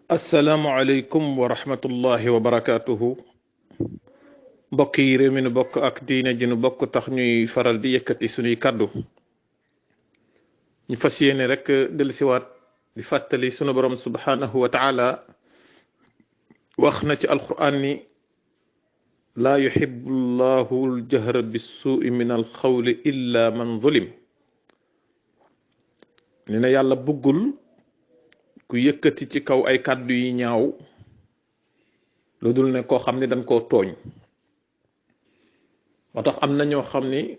asalaamualeykum wa rahmatullahi wa barakaatuhu. mbokk yi réew mi nu bokk ak diine ji nu bokk tax ñuy faral di yëkkati suñuy kàddu ñu fas yéene rek dellusiwaat di fàttali sunu borom subhanahu wa taala wax na ci alquran ni laa yuhibbu llahu aljahra bissuui min alxawli illa man zulim. ni na yàlla bëggul ku yëkkati ci kaw ay kàddu yi ñaaw lu dul ne koo xam ne dañ koo tooñ. moo tax am na ñoo xam ni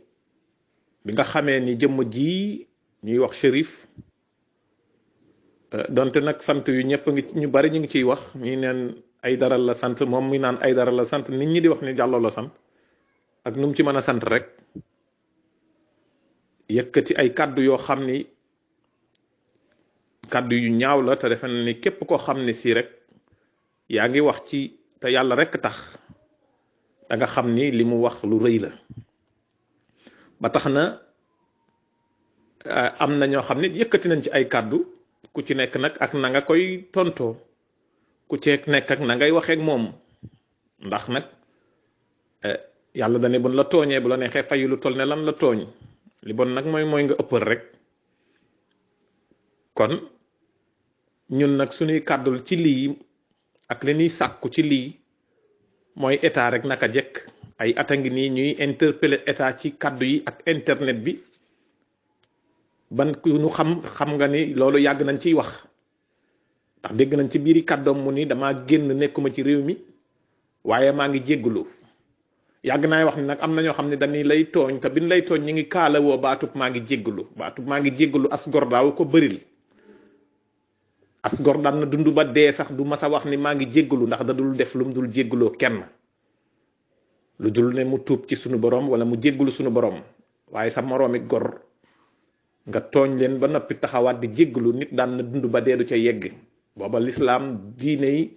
bi nga xamee ni jëmm ji ñuy wax shérif donte nag sant yu ñëpp ngi ñu bari ñu ngi ciy wax ñi neen ay dara la sant moom muy naan ay dara la sant nit ñi di wax ni Jàllo la sant ak nu mu ci mën a sant rek yëkkati ay kàddu yoo xam ni kàddu yu ñaaw la te defe na ni képp koo xam ne si rek yaa ngi wax ci te yàlla rek tax da nga xam ni li mu wax lu rëy la. ba tax na am na ñoo xam ne yëkkati nañ ci ay kàddu ku ci nekk nag ak na nga koy tontoo ku ci nekk ak na ngay waxeek moom ndax nag yàlla dane buñ la tooñee bu la neexee fayu lu toll ne lan la tooñ li bon nag mooy nga ëppal rek. kon ñun nag suñuy kàddul ci lii ak li ñuy sàkku ci lii mooy état rek naka jekk ay at a ngi nii ñuy interpeller état ci kàddu yi ak internet bi ban ku ñu xam nga ni loolu yàgg nañ ciy wax ndax dégg nañ ci biiri kàddoom mu ni dama génn nekkuma ci réew mi waaye maa ngi jéggulu. yàgg naay wax ni nag am na ñoo xam ne dañuy lay tooñ te biñ lay tooñ ñu ngi kaalawoo baatub maa ngi jéggulu as gor daaw ko bëril. as gor daan na dund ba dee sax du mas a wax ni maa ngi jéggalu ndax da dul def lu mu dul jéggaloo kenn lu dul ne mu tuub ci sunu borom wala mu jéggalu sunu borom waaye sa moroomi gor nga tooñ leen ba noppi taxawaat di jéggalu nit daan na dund ba dee du ca yegg. booba lislaam diine yi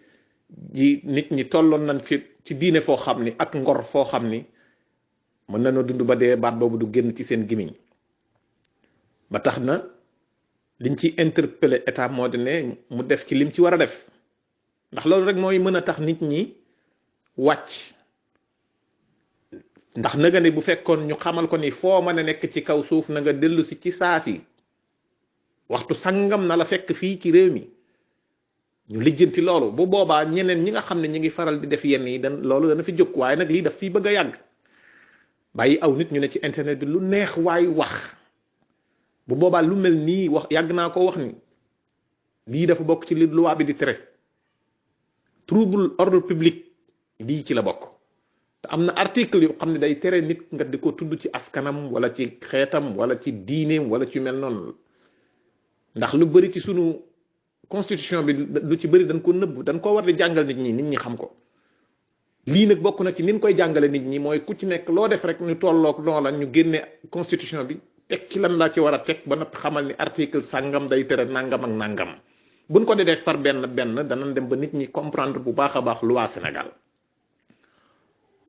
ji nit ñi tolloon nañ fi ci diine foo xam ni ak ngor foo xam ni mën nañoo dund ba dee baat boobu du génn ci seen gimiñ. ba tax na liñ ci interpellé état moo di ne mu def ci lim ci war a def ndax loolu rek mooy mën a tax nit ñi wàcc. ndax naga ne bu fekkoon ñu xamal ko ni foo mën a nekk ci kaw suuf na nga dellu si ci saasi waxtu sangam na la fekk fii ci réew mi ñu lijjanti loolu bu boobaa ñeneen ñi nga xam ne ñu ngi faral di def yenn yi loolu dana fi jóg. waaye nag lii daf fii bëgg a yàgg bàyyi aw nit ñu ne ci internet bi lu neex waay wax. bu boobaa lu mel nii wax yàgg naa ko wax ni lii dafa bokk ci li loi bi di tere trouble ordre public lii ci la bokk te am na article yoo xam ne day tere nit nga di ko tudd ci askanam wala ci xeetam wala ci diineem wala ci mel noonu ndax lu bari ci sunu constitution bi lu ci bari dañ ko nëbb dañ ko war di jàngal nit ñi xam ko. lii nag bokk na ci nin koy jàngale nit ñi mooy ku ci nekk loo def rek ñu tolloog loola ñu génne constitution bi teg ci lan laa ci war a teg ba noppi xamal ni article sàngam day tere nangam ak nangam buñ ko dee par benn danañ dem ba nit ñi comprendre bu baax a baax loi Sénégal.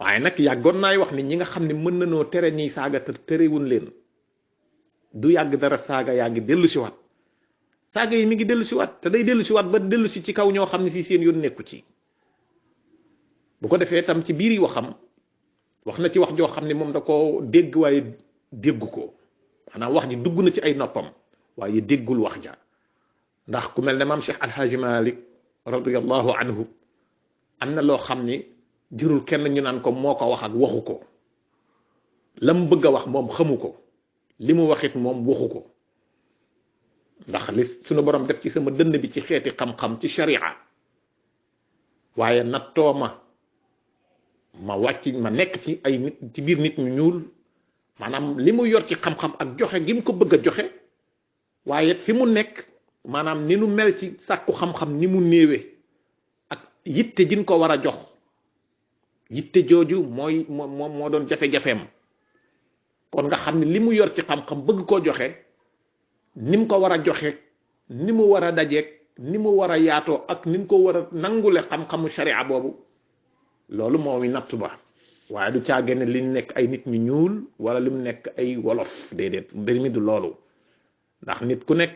waaye nag yàggoon naay wax ni ñi nga xam ne mën nañoo tere ñiy saaga te terewuñ leen du yàgg dara saaga yaa ngi dellu si waat saaga yi mi ngi dellu si waat te day dellu si waat ba dellu si ci kaw ñoo xam ne si seen yoon nekku ci. bu ko defee tam ci biir yi waxam wax na ci wax joo xam ne moom da ko dégg waaye déggu ko. maanaam wax ji dugg na ci ay noppam waaye déggul wax ja ndax ku mel ne maam Cheikh Alhaji Malik radiyallahu anhu am na loo xam ni jërul kenn ñu naan ko moo ko wax ak waxu ko la mu bëgg a wax moom xamu ko li mu waxit moom waxu ko ndax li sunu borom def ci sama dënn bi ci xeeti xam-xam ci sharia waaye nattoo ma wàcc ma nekk ci ay nit ci biir nit ñu ñuul. maanaam li mu yor ci xam-xam ak joxe gi mu ko bëgg a joxe waaye fi mu nekk maanaam ni nu mel ci sàkku xam-xam ni mu néewee ak yitte jiñ ko war a jox yitte jooju moo doon jafe-jafeem. kon nga xam ne li mu yor ci xam-xam bëgg koo joxe ni mu ko war a joxe ni mu war a dajeeg ni mu war a yaatoo ak ni mu ko war a nangule xam-xamu sharia boobu loolu mooy nattu ba. waaye du caagee ne li nekk ay nit ñu ñuul wala li mu nekk ay wolof déedéet mbir mi du loolu ndax nit ku nekk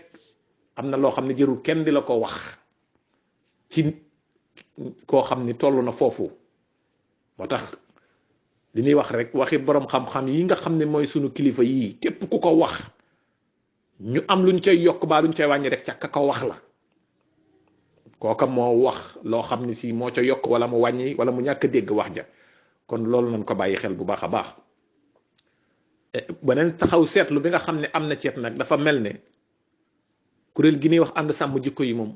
am na loo xam ne jërul kenn di la ko wax ci koo xam ni toll na foofu. moo tax li ñuy wax rek waxi borom xam-xam yi nga xam ne mooy sunu kilifa yii képp ku ko wax ñu am luñ cay yokk baa luñ cay wàññi rek ca ko wax la kooka moo wax loo xam ne si moo ca yokk wala mu wàññi wala mu ñàkk dégg wax ja kon loolu nañ ko bàyyi xel bu baax a baax. beneen taxaw seetlu bi nga xam ne am na ceet nag dafa mel ne kuréel gi ñuy wax ànd sàmm jikko yi moom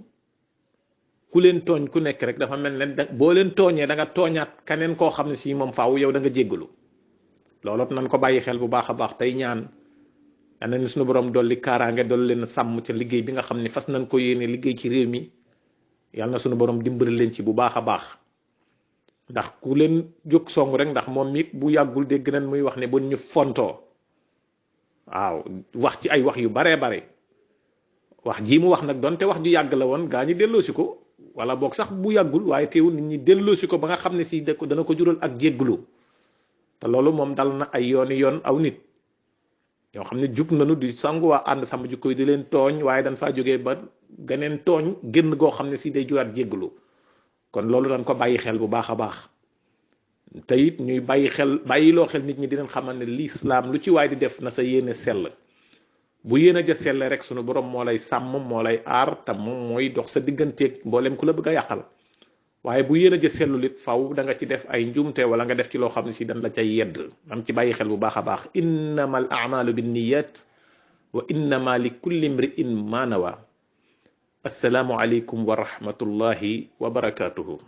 ku leen tooñ ku nekk rek dafa mel ne boo leen tooñee da nga tooñaat keneen koo xam ne si moom faaw yow da nga jéggalu loolu nañ ko bàyyi xel bu baax a baax tey ñaan yal nañu suñu borom dolli kaaraange dolli leen sàmm ca liggéey bi nga xam ne fas nañ ko yéene liggéey ci réew mi yal na suñu borom dimbali leen ci bu baax a baax ndax ku leen jóg song rek ndax moom it bu yàggul dégg nañ muy wax ne bu ñu fontoo waaw wax ci ay wax yu baree bare wax jii mu wax nag donte wax ju yàgg la woon gaa ñi delloosi ko wala boog sax bu yàggul waaye teewul nit ñi delloosi ko ba nga xam ne si dana ko jural ak jégglu te loolu moom dal na ay yooni yoon aw nit ñoo xam ne jug nañu di sangu waa ànd sàmm jikko yi di leen tooñ waaye dañ faa jógee ba geneen tooñ génn goo xam ne si day juraat jégglu kon loolu dañ ko bàyyi xel bu baax a baax te it ñuy bàyyiloo xel nit ñi dinañ xamal ne lislaam lu ci waay di def na sa yéene sell bu yéene ja selle rek sunu borom moo lay sàmm moo lay aar te moom mooy dox sa digganteeg mboolem ku la bëgg a yàqal waaye bu yéene ja sellul it faw da nga ci def ay njuumte wala nga def ci loo xam ne si dañ la cay yedd am ci bàyyi xel bu baax a baax innama al a'malu binniyat wa innama li kulli imri'in ma nawa assalaamu aleykum wa rahmatullahi wa barakatuhu